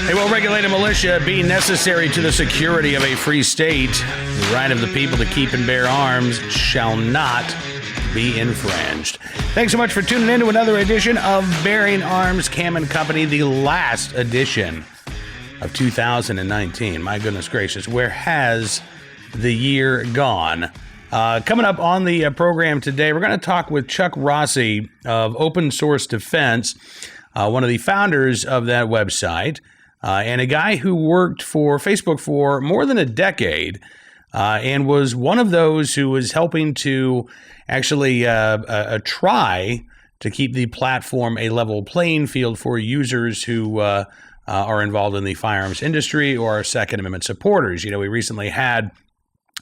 A well-regulated militia being necessary to the security of a free state. The right of the people to keep and bear arms shall not be infringed. Thanks so much for tuning in to another edition of Bearing Arms Cam and Company, the last edition of 2019. My goodness gracious, where has the year gone? Coming up on the program today, we're going to talk with Chuck Rossi of Open Source Defense, one of the founders of that website, and a guy who worked for Facebook for more than a decade and was one of those who was helping to actually try to keep the platform a level playing field for users who are involved in the firearms industry or are Second Amendment supporters. You know, we recently had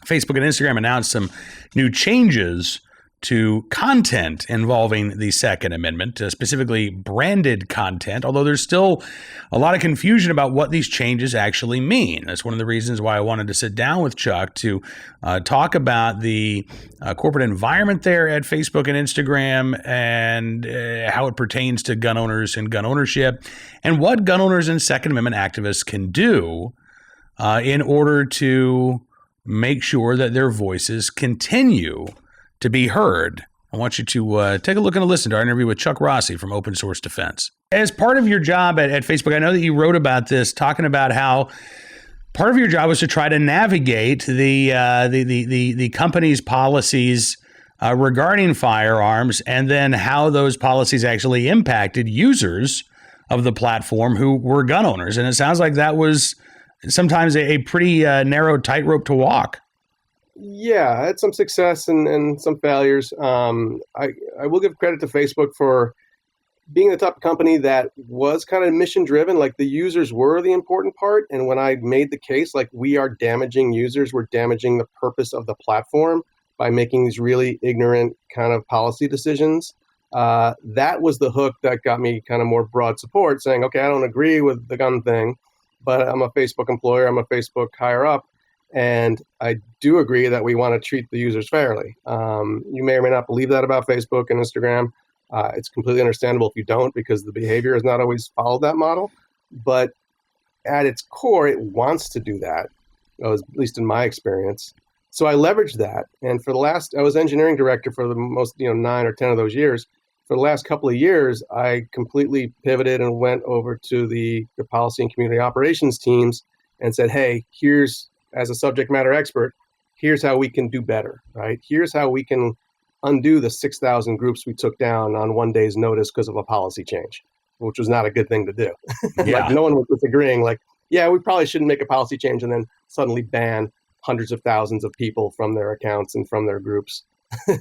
Facebook and Instagram announce some new changes to content involving the Second Amendment, specifically branded content, although there's still a lot of confusion about what these changes actually mean. That's one of the reasons why I wanted to sit down with Chuck to talk about the corporate environment there at Facebook and Instagram and how it pertains to gun owners and gun ownership, and what gun owners and Second Amendment activists can do in order to make sure that their voices continue to be heard. I want you to take a look and a listen to our interview with Chuck Rossi from Open Source Defense. As part of your job at Facebook, I know that you wrote about this, talking about how part of your job was to try to navigate the company's policies regarding firearms, and then how those policies actually impacted users of the platform who were gun owners. And it sounds like that was sometimes a pretty narrow tightrope to walk. Yeah, I had some success and some failures. I will give credit to Facebook for being the type of company that was kind of mission driven. Like, the users were the important part. And when I made the case, like, we are damaging users, we're damaging the purpose of the platform by making these really ignorant kind of policy decisions. That was the hook that got me kind of more broad support, saying, okay, I don't agree with the gun thing, but I'm a Facebook employer, I'm a Facebook higher up, and I do agree that we want to treat the users fairly. You may or may not believe that about Facebook and Instagram. It's completely understandable if you don't, because the behavior has not always followed that model. But at its core, it wants to do that, at least in my experience. So I leveraged that. And I was engineering director for the most 9 or 10 of those years. For the last couple of years, I completely pivoted and went over to the policy and community operations teams and said, hey, as a subject matter expert, here's how we can do better, right? Here's how we can undo the 6,000 groups we took down on one day's notice because of a policy change, which was not a good thing to do. Yeah. Like, no one was disagreeing, like, yeah, we probably shouldn't make a policy change and then suddenly ban hundreds of thousands of people from their accounts and from their groups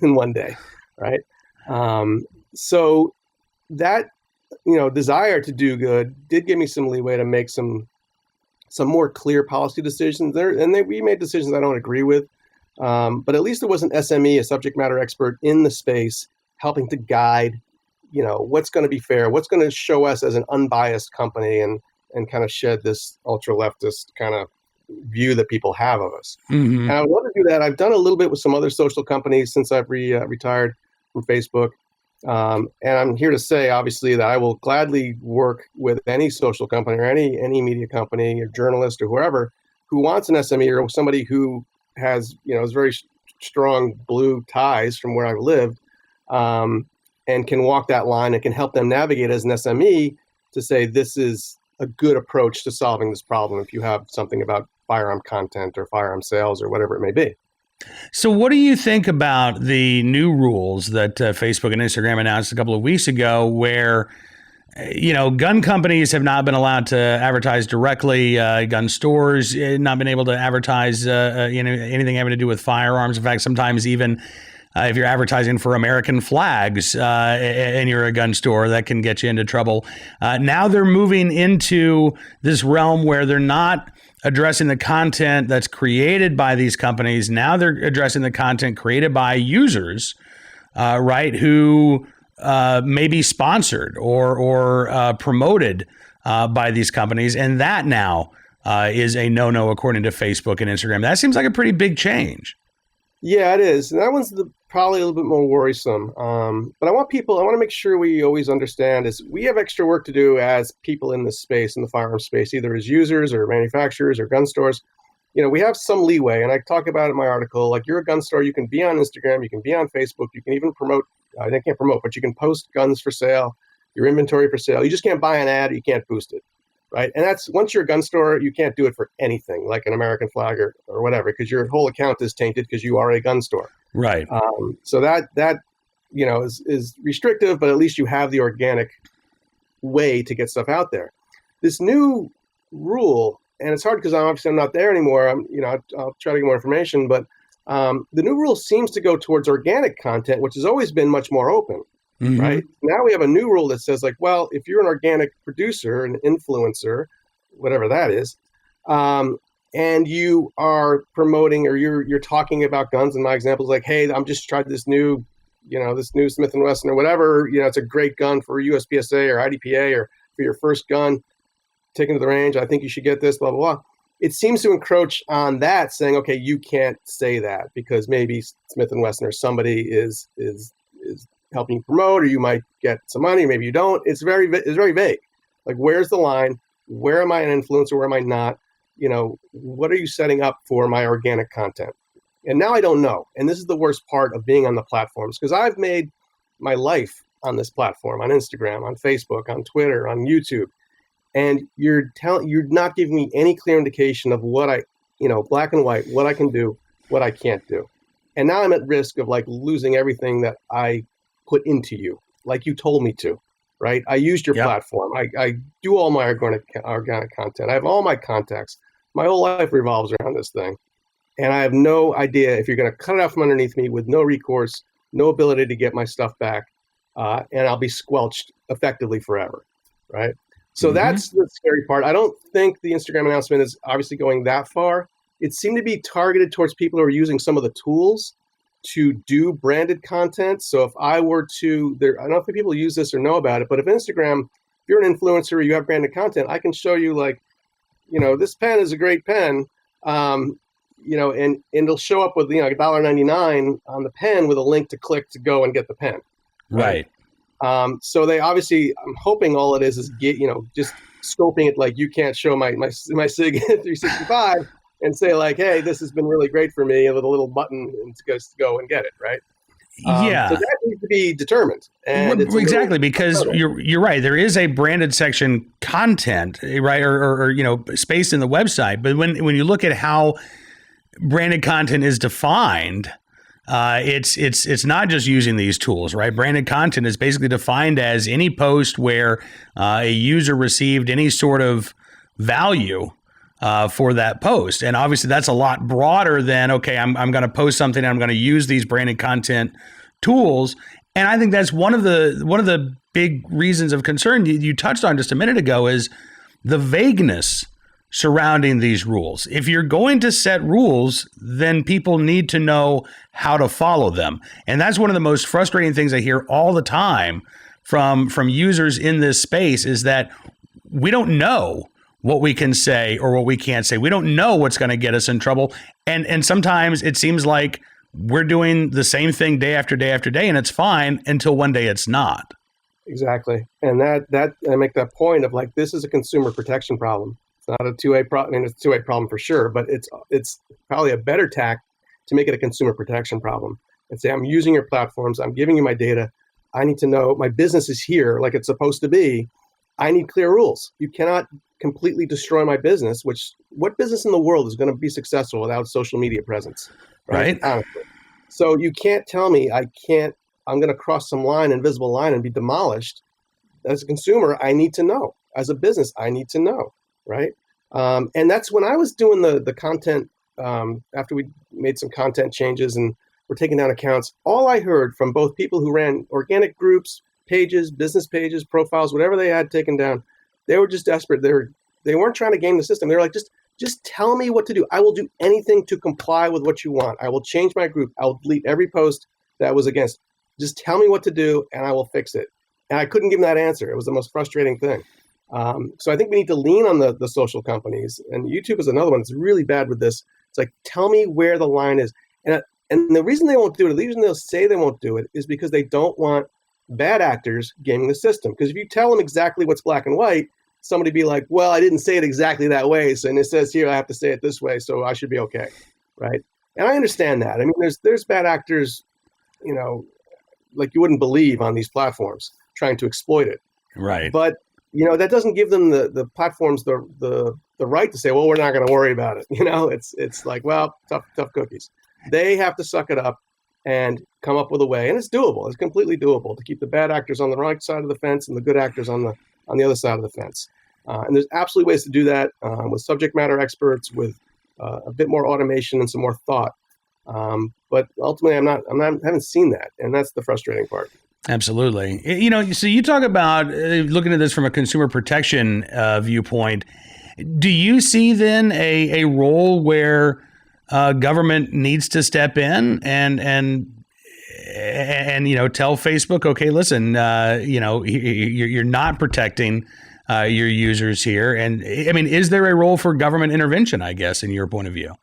in one day, right? So that, desire to do good did give me some leeway to make some more clear policy decisions there. And we made decisions I don't agree with. But at least there was an SME, a subject matter expert in the space, helping to guide, what's going to be fair, what's going to show us as an unbiased company, and kind of shed this ultra leftist kind of view that people have of us. Mm-hmm. And I would love to do that. I've done a little bit with some other social companies since I've retired from Facebook. And I'm here to say, obviously, that I will gladly work with any social company or any media company or journalist or whoever who wants an SME or somebody who has, very strong blue ties from where I've lived, and can walk that line and can help them navigate as an SME to say, this is a good approach to solving this problem if you have something about firearm content or firearm sales or whatever it may be. So what do you think about the new rules that Facebook and Instagram announced a couple of weeks ago, where, gun companies have not been allowed to advertise directly, gun stores not been able to advertise, anything having to do with firearms. In fact, sometimes even if you're advertising for American flags and you're a gun store, that can get you into trouble. Now they're moving into this realm where they're not addressing the content that's created by these companies. Now they're addressing the content created by users, right, who may be sponsored or promoted by these companies. And that now is a no-no according to Facebook and Instagram. That seems like a pretty big change. Yeah, it is. And that one's probably a little bit more worrisome. But I want to make sure we always understand is we have extra work to do as people in this space, in the firearm space, either as users or manufacturers or gun stores. We have some leeway, and I talk about it in my article. Like, you're a gun store, you can be on Instagram, you can be on Facebook, you can even promote. They can't promote, but you can post guns for sale, your inventory for sale. You just can't buy an ad, or you can't boost it, right? And that's, once you're a gun store, you can't do it for anything like an American flag or whatever, because your whole account is tainted because you are a gun store. Right. So that is restrictive, but at least you have the organic way to get stuff out there. This new rule, and it's hard because I'm not there anymore. I'll try to get more information, but the new rule seems to go towards organic content, which has always been much more open, right? Now we have a new rule that says, like, well, if you're an organic producer, an influencer, whatever that is, and you are promoting or you're talking about guns, and my example is like, hey, I'm just tried this new Smith & Wesson or whatever, it's a great gun for USPSA or IDPA or for your first gun taken to the range. I think you should get this, blah, blah, blah. It seems to encroach on that, saying, okay, you can't say that because maybe Smith & Wesson or somebody is helping you promote, or you might get some money, maybe you don't. It's very vague. Like, where's the line? Where am I an influencer? Where am I not? What are you setting up for my organic content? And now I don't know. And this is the worst part of being on the platforms, because I've made my life on this platform, on Instagram, on Facebook, on Twitter, on YouTube. And you're not giving me any clear indication of what black and white, what I can do, what I can't do. And now I'm at risk of like losing everything that I put into you, like you told me to, right? I used your platform. I do all my organic content. I have all my contacts. My whole life revolves around this thing. And I have no idea if you're going to cut it out from underneath me with no recourse, no ability to get my stuff back, and I'll be squelched effectively forever, right? So that's the scary part. I don't think the Instagram announcement is obviously going that far. It seemed to be targeted towards people who are using some of the tools to do branded content. So if I were to, I don't know if people use this or know about it, but if Instagram, if you're an influencer or you have branded content, I can show you like, this pen is a great pen, and it'll show up with, $1.99 on the pen with a link to click to go and get the pen. Right. So they obviously, I'm hoping all it is just scoping it, like, you can't show my SIG 365 and say like, hey, this has been really great for me, with a little button and to go and get it, right? So that needs to be determined. And exactly, because you're right. There is a branded section content, right, or space in the website. But when you look at how branded content is defined, it's not just using these tools, right? Branded content is basically defined as any post where a user received any sort of value for that post. And obviously that's a lot broader than, okay, I'm going to post something and I'm going to use these branded content tools. And I think that's one of the big reasons of concern you touched on just a minute ago is the vagueness surrounding these rules. If you're going to set rules, then people need to know how to follow them. And that's one of the most frustrating things I hear all the time from users in this space is that we don't know what we can say or what we can't say. We don't know what's going to get us in trouble. And sometimes it seems like we're doing the same thing day after day after day, and it's fine until one day it's not. Exactly. And that I make that point of like, this is a consumer protection problem. It's not a two-way problem. I mean, it's a two-way problem for sure, but it's probably a better tack to make it a consumer protection problem and say, I'm using your platforms. I'm giving you my data. I need to know my business is here like it's supposed to be. I need clear rules. You cannot completely destroy my business, what business in the world is going to be successful without social media presence? Right. Honestly. So you can't tell me I'm going to cross some invisible line and be demolished. As a consumer, I need to know. As a business, I need to know. Right. And that's when I was doing the content, after we made some content changes and we're taking down accounts, all I heard from both people who ran organic groups, pages, business pages, profiles, whatever they had taken down, they were just desperate. They weren't trying to game the system. They were like, just tell me what to do. I will do anything to comply with what you want. I will change my group. I will delete every post that was against. Just tell me what to do and I will fix it. And I couldn't give them that answer. It was the most frustrating thing. So I think we need to lean on the social companies, and YouTube is another one that's really bad with this. It's like, tell me where the line is. And And the reason they won't do it, the reason they'll say they won't do it, is because they don't want bad actors gaming the system. Because if you tell them exactly what's black and white, somebody be like, well, I didn't say it exactly that way. So, and it says here, I have to say it this way. So I should be okay. Right. And I understand that. I mean, there's bad actors, like you wouldn't believe on these platforms trying to exploit it. Right. But, that doesn't give them the platforms the right to say, well, we're not going to worry about it. It's like, well, tough cookies. They have to suck it up and come up with a way. And it's doable. It's completely doable to keep the bad actors on the right side of the fence and the good actors on the other side of the fence. And there's absolutely ways to do that with subject matter experts, with a bit more automation and some more thought. But ultimately, I haven't seen that. And that's the frustrating part. Absolutely. So you talk about looking at this from a consumer protection viewpoint. Do you see then a role where government needs to step in and tell Facebook, okay, listen, you're not protecting your users here, and I mean, is there a role for government intervention? I guess in your point of view.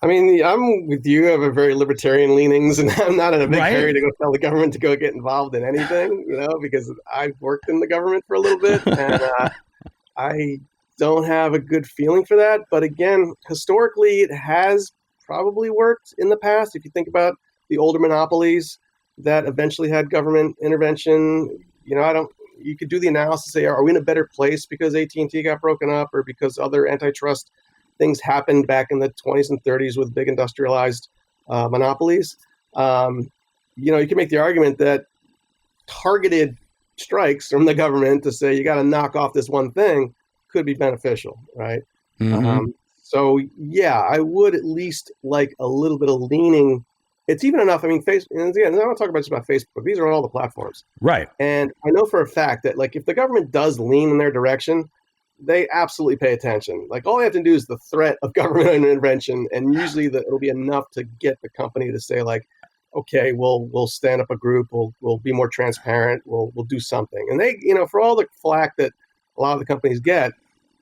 I mean, I'm with you. I have a very libertarian leanings, and I'm not in a big hurry to go tell the government to go get involved in anything, because I've worked in the government for a little bit, and I don't have a good feeling for that. But again, historically, it has probably worked in the past. If you think about the older monopolies that eventually had government intervention, you could do the analysis, say, are we in a better place because AT&T got broken up or because other antitrust things happened back in the 20s and 30s with big industrialized monopolies? You can make the argument that targeted strikes from the government to say you got to knock off this one thing could be beneficial, right? Mm-hmm. So yeah, I would at least like a little bit of leaning. It's even enough. I mean, Facebook. And again, I don't talk about just about Facebook. These are all the platforms, right? And I know for a fact that like if the government does lean in their direction, they absolutely pay attention. Like all they have to do is the threat of government intervention, and usually it'll be enough to get the company to say like, okay, we'll stand up a group, we'll be more transparent, we'll do something. And they, for all the flack that a lot of the companies get,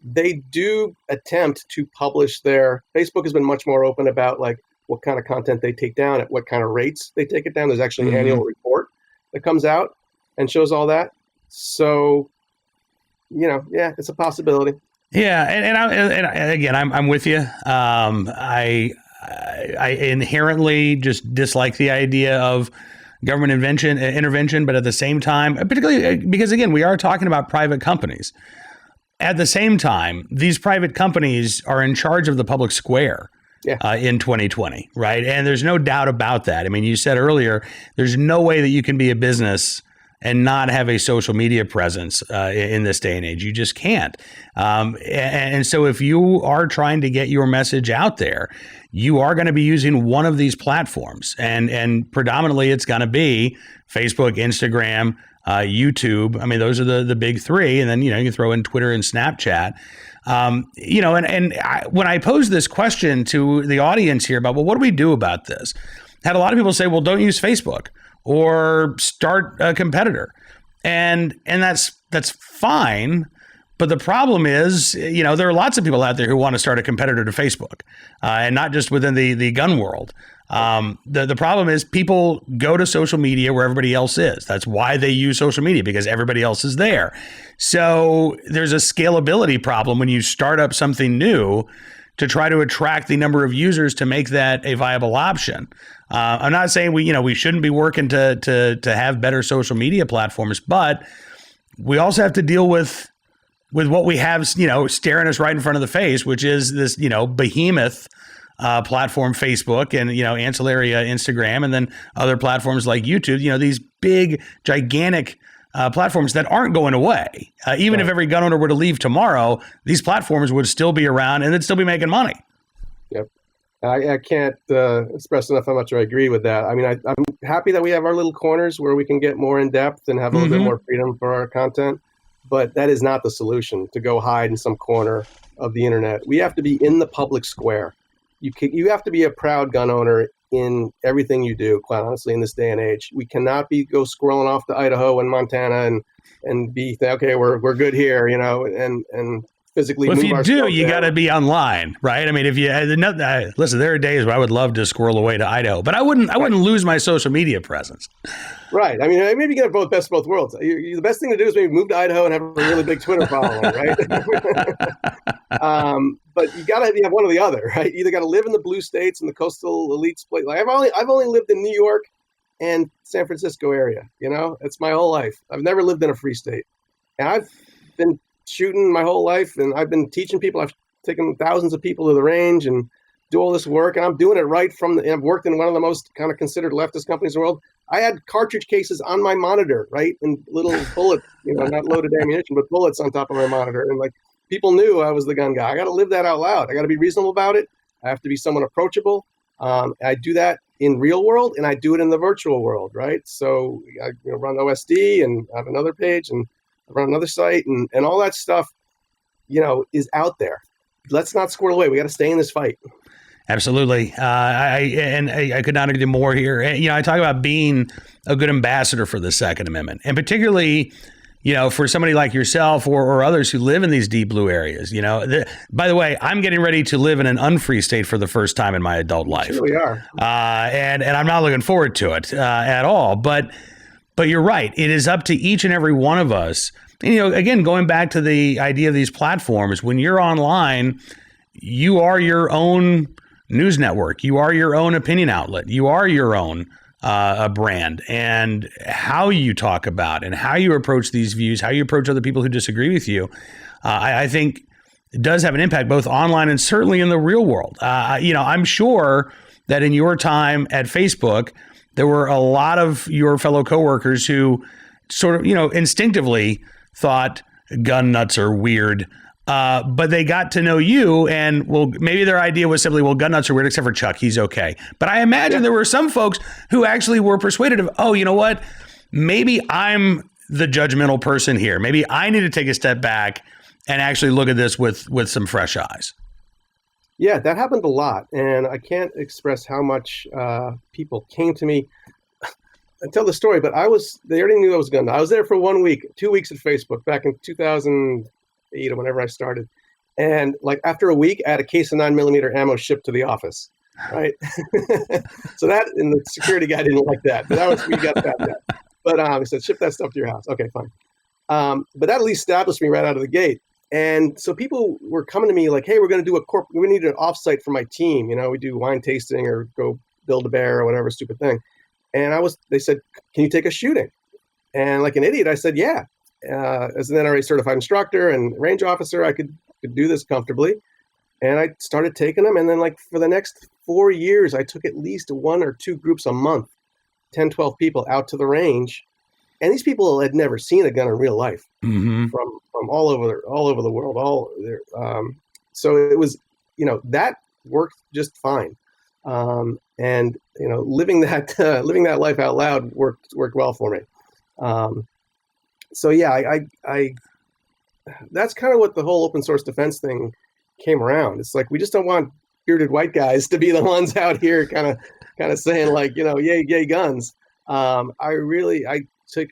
they do attempt to publish Facebook has been much more open about like what kind of content they take down, at what kind of rates they take it down. There's actually an annual report that comes out and shows all that. So, yeah, it's a possibility. Yeah, and again, I'm with you. I inherently just dislike the idea of government intervention, but at the same time, particularly because again, we are talking about private companies. At the same time, these private companies are in charge of the public square in 2020, right? And there's no doubt about that. I mean, you said earlier, there's no way that you can be a business and not have a social media presence in this day and age. You just can't. And so if you are trying to get your message out there, you are going to be using one of these platforms. And predominantly it's going to be Facebook, Instagram, YouTube. I mean, those are the big three. And then, you can throw in Twitter and Snapchat. When I posed this question to the audience here about, well, what do we do about this? Had a lot of people say, well, don't use Facebook or start a competitor. And that's fine. But the problem is, there are lots of people out there who want to start a competitor to Facebook, and not just within the gun world. The problem is people go to social media where everybody else is. That's why they use social media, because everybody else is there. So there's a scalability problem when you start up something new to try to attract the number of users to make that a viable option. I'm not saying we shouldn't be working to have better social media platforms, but we also have to deal with what we have, staring us right in front of the face, which is this, behemoth platform, Facebook, and, ancillary Instagram, and then other platforms like YouTube, these big, gigantic platforms that aren't going away. Even if every gun owner were to leave tomorrow, these platforms would still be around and they'd still be making money. Yep. I can't express enough how much I agree with that. I mean, I'm happy that we have our little corners where we can get more in depth and have a little bit more freedom for our content. But that is not the solution, to go hide in some corner of the internet. We have to be in the public square. You have to be a proud gun owner in everything you do, quite honestly, in this day and age. We cannot go scrolling off to Idaho and Montana and be, okay, we're good here, and physically Well, if move you ourselves do, you got to be online, right? I mean, if you listen, there are days where I would love to squirrel away to Idaho, but I wouldn't lose my social media presence. Right. I mean, maybe you get both best of both worlds. The best thing to do is maybe move to Idaho and have a really big Twitter following, right? But you got to have one or the other, right? You either got to live in the blue states and the coastal elites place. Like I've only lived in New York and San Francisco area. It's my whole life. I've never lived in a free state, and I've been shooting my whole life, and I've been teaching people. I've taken thousands of people to the range and do all this work, and I'm doing it right from and I've worked in one of the most kind of considered leftist companies in the world. I had cartridge cases on my monitor, right, and little bullets, not loaded ammunition, but bullets on top of my monitor, and like people knew I was the gun guy. I got to live that out loud. I got to be reasonable about it. I have to be someone approachable. I do that in real world, and I do it in the virtual world, right? So I run OSD, and I have another page, and I run another site, and all that stuff, is out there. Let's not squirrel away. We got to stay in this fight. Absolutely. I could not agree more here. I talk about being a good ambassador for the Second Amendment, and particularly, for somebody like yourself or others who live in these deep blue areas. By the way, I'm getting ready to live in an unfree state for the first time in my adult life. Sure we are. And I'm not looking forward to it at all. But you're right. It is up to each and every one of us. And, again, going back to the idea of these platforms, when you're online, you are your own news network. You are your own opinion outlet. You are your own brand. And how you talk about and how you approach these views, how you approach other people who disagree with you, I think it does have an impact both online and certainly in the real world. I'm sure that in your time at Facebook, there were a lot of your fellow coworkers who sort of, instinctively thought gun nuts are weird. But they got to know you, and maybe their idea was simply, gun nuts are weird, except for Chuck. He's okay. But I imagine there were some folks who actually were persuaded of, you know what? Maybe I'm the judgmental person here. Maybe I need to take a step back and actually look at this with some fresh eyes. Yeah, that happened a lot. And I can't express how much people came to me. I tell the story, but they already knew I was a gun nut. I was there for 1 week, 2 weeks at Facebook back in 2008 or whenever I started. And like after a week, I had a case of 9mm ammo shipped to the office. Right. So and the security guy didn't like that, but we got that. But he said, ship that stuff to your house. Okay, fine. But that at least established me right out of the gate. And so people were coming to me like, hey, we're going to do we need an offsite for my team. We do wine tasting or go build a bear or whatever stupid thing. And they said, can you take us shooting? And like an idiot, I said, yeah. As an NRA certified instructor and range officer, I could do this comfortably. And I started taking them. And then like for the next 4 years, I took at least 1 or 2 groups a month, 10, 12 people out to the range. And these people had never seen a gun in real life from all over the world. So it was, that worked just fine. And living that life out loud worked well for me. So yeah, I that's kind of what the whole open source defense thing came around. It's like we just don't want bearded white guys to be the ones out here kind of saying like, yay guns. I took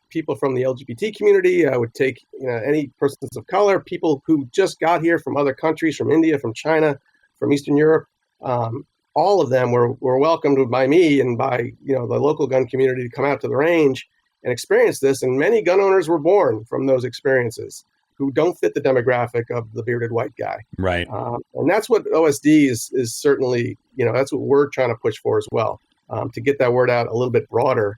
people from the LGBT community. I would take any persons of color, people who just got here from other countries, from India, from China, from Eastern Europe. All of them were welcomed by me and by the local gun community to come out to the range and experience this. And many gun owners were born from those experiences who don't fit the demographic of the bearded white guy. Right. And that's what OSD is certainly, that's what we're trying to push for as well, to get that word out a little bit broader,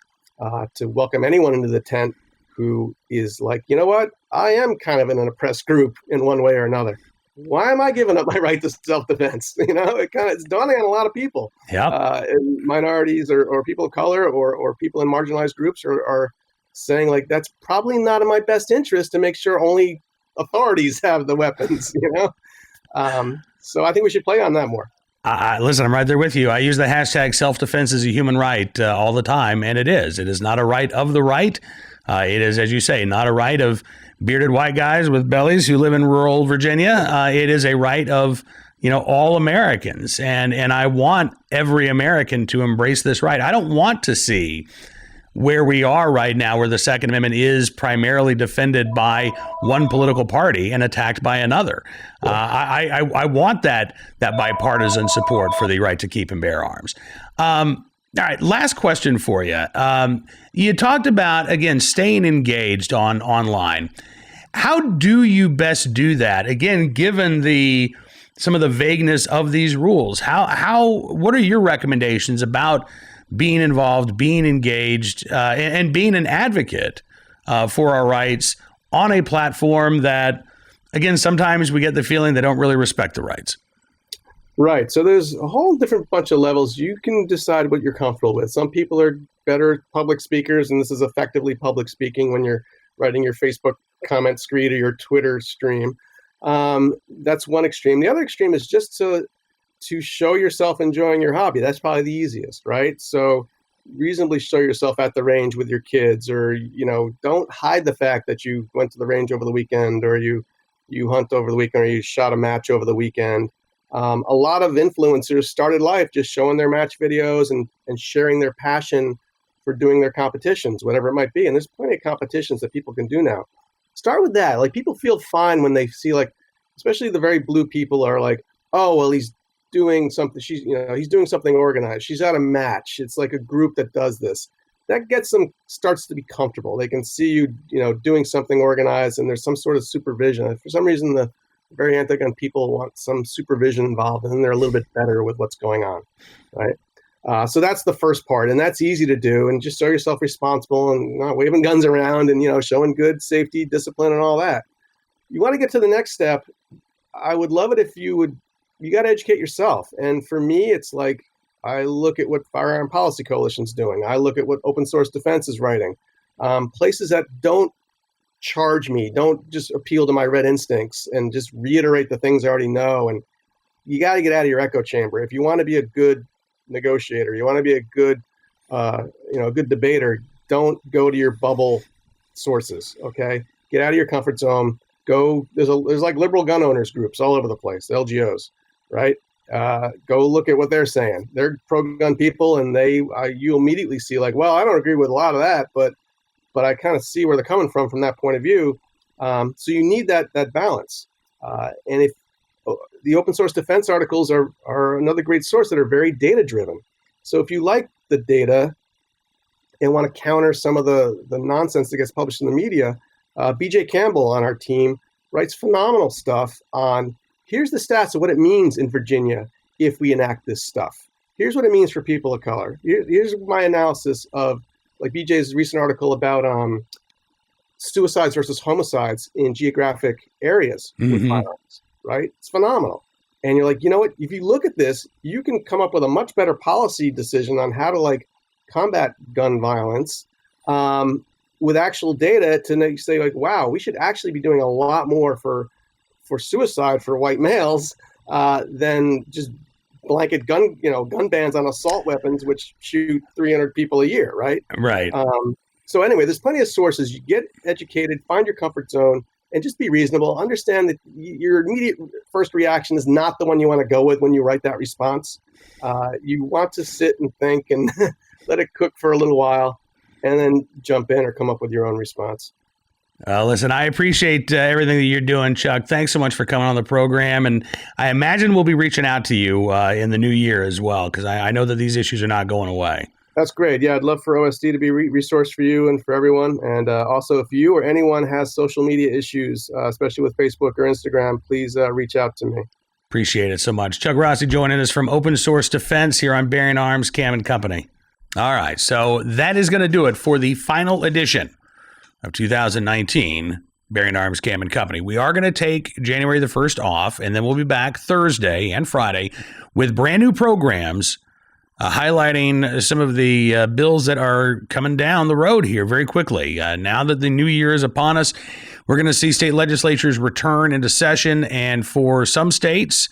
to welcome anyone into the tent who is like, you know what, I am kind of in an oppressed group in one way or another. Why am I giving up my right to self-defense? It's dawning on a lot of people. Yeah. Minorities or people of color or people in marginalized groups are saying like, that's probably not in my best interest to make sure only authorities have the weapons, So I think we should play on that more. Listen, I'm right there with you. I use the hashtag self-defense as a human right all the time, and it is. It is not a right of the right. It is, as you say, not a right of bearded white guys with bellies who live in rural Virginia. It is a right of, all Americans. And I want every American to embrace this right. I don't want to see where we are right now, where the Second Amendment is primarily defended by one political party and attacked by another. I want that bipartisan support for the right to keep and bear arms. All right, last question for you. You talked about, again, staying engaged online. How do you best do that? Again, given some of the vagueness of these rules, what are your recommendations about being involved, being engaged, and being an advocate for our rights on a platform that, again, sometimes we get the feeling they don't really respect the rights? Right. So there's a whole different bunch of levels. You can decide what you're comfortable with. Some people are better public speakers, and this is effectively public speaking when you're writing your Facebook comment screed or your Twitter stream. That's one extreme. The other extreme is just to show yourself enjoying your hobby. That's probably the easiest, right? So reasonably show yourself at the range with your kids, or, don't hide the fact that you went to the range over the weekend, or you hunt over the weekend, or you shot a match over the weekend. A lot of influencers started life just showing their match videos and sharing their passion for doing their competitions, whatever it might be. And there's plenty of competitions that people can do now. Start with that. Like, people feel fine when they see, like, especially the very blue people are like, oh, well, he's doing something. He's doing something organized. She's at a match. It's like a group that does this. That starts to be comfortable. They can see you, doing something organized, and there's some sort of supervision. For some reason, the very anti-gun people want some supervision involved, and then they're a little bit better with what's going on, right? So that's the first part, and that's easy to do, and just show yourself responsible and not waving guns around, and showing good safety, discipline, and all that. You want to get to the next step. I would love it if you got to educate yourself. And for me, it's like, I look at what Firearm Policy Coalition's doing. I look at what Open Source Defense is writing. Places that don't charge me, don't just appeal to my red instincts and just reiterate the things I already know. And you got to get out of your echo chamber. If you want to be a good negotiator, you want to be a good, good debater, don't go to your bubble sources. Okay. Get out of your comfort zone. There's like liberal gun owners groups all over the place, LGOs, right? Go look at what they're saying. They're pro-gun people, and you immediately see, like, well, I don't agree with a lot of that, but I kind of see where they're coming from that point of view. So you need that balance. And if the open source defense articles are another great source that are very data driven. So if you like the data and want to counter some of the nonsense that gets published in the media, BJ Campbell on our team writes phenomenal stuff on, here's the stats of what it means in Virginia if we enact this stuff. Here's what it means for people of color. Here's my analysis of, like, BJ's recent article about suicides versus homicides in geographic areas with firearms, right? It's phenomenal. And you're like, you know what? If you look at this, you can come up with a much better policy decision on how to, like, combat gun violence with actual data to say, like, wow, we should actually be doing a lot more for suicide for white males than just blanket gun bans on assault weapons, which shoot 300 people a year, right? Right. So anyway, there's plenty of sources. You get educated, find your comfort zone, and just be reasonable. Understand that your immediate first reaction is not the one you want to go with when you write that response. You want to sit and think and let it cook for a little while, and then jump in or come up with your own response. Listen, I appreciate everything that you're doing, Chuck. Thanks so much for coming on the program. And I imagine we'll be reaching out to you in the new year as well, because I know that these issues are not going away. That's great. Yeah, I'd love for OSD to be a resource for you and for everyone. And also, if you or anyone has social media issues, especially with Facebook or Instagram, please reach out to me. Appreciate it so much. Chuck Rossi joining us from Open Source Defense here on Bearing Arms, Cam & Company. All right, so that is going to do it for the final edition of 2019, Bearing Arms, Cam & Company. We are going to take January the 1st off, and then we'll be back Thursday and Friday with brand new programs highlighting some of the bills that are coming down the road here very quickly. Now that the new year is upon us, we're going to see state legislatures return into session, and for some states,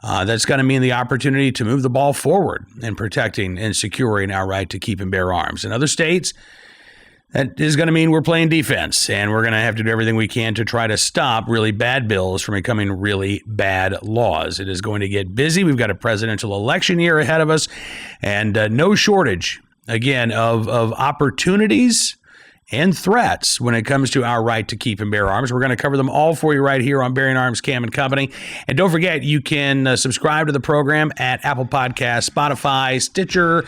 that's going to mean the opportunity to move the ball forward in protecting and securing our right to keep and bear arms. In other states, that is going to mean we're playing defense, and we're going to have to do everything we can to try to stop really bad bills from becoming really bad laws. It is going to get busy. We've got a presidential election year ahead of us, and no shortage again, of opportunities and threats when it comes to our right to keep and bear arms. We're going to cover them all for you right here on Bearing Arms Cam and Company. And don't forget, you can subscribe to the program at Apple Podcasts, Spotify, Stitcher,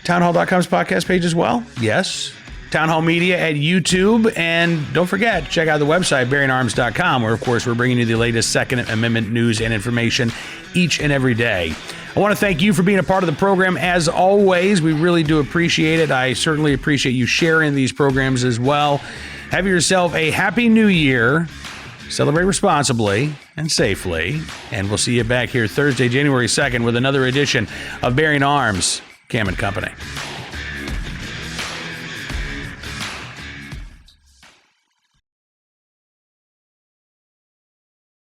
townhall.com's podcast page as well. Yes. Town Hall Media at YouTube. And don't forget, check out the website, bearingarms.com, where, of course, we're bringing you the latest Second Amendment news and information each and every day. I want to thank you for being a part of the program. As always, we really do appreciate it. I certainly appreciate you sharing these programs as well. Have yourself a happy new year. Celebrate responsibly and safely. And we'll see you back here Thursday, January 2nd with another edition of Bearing Arms, Cam and Company.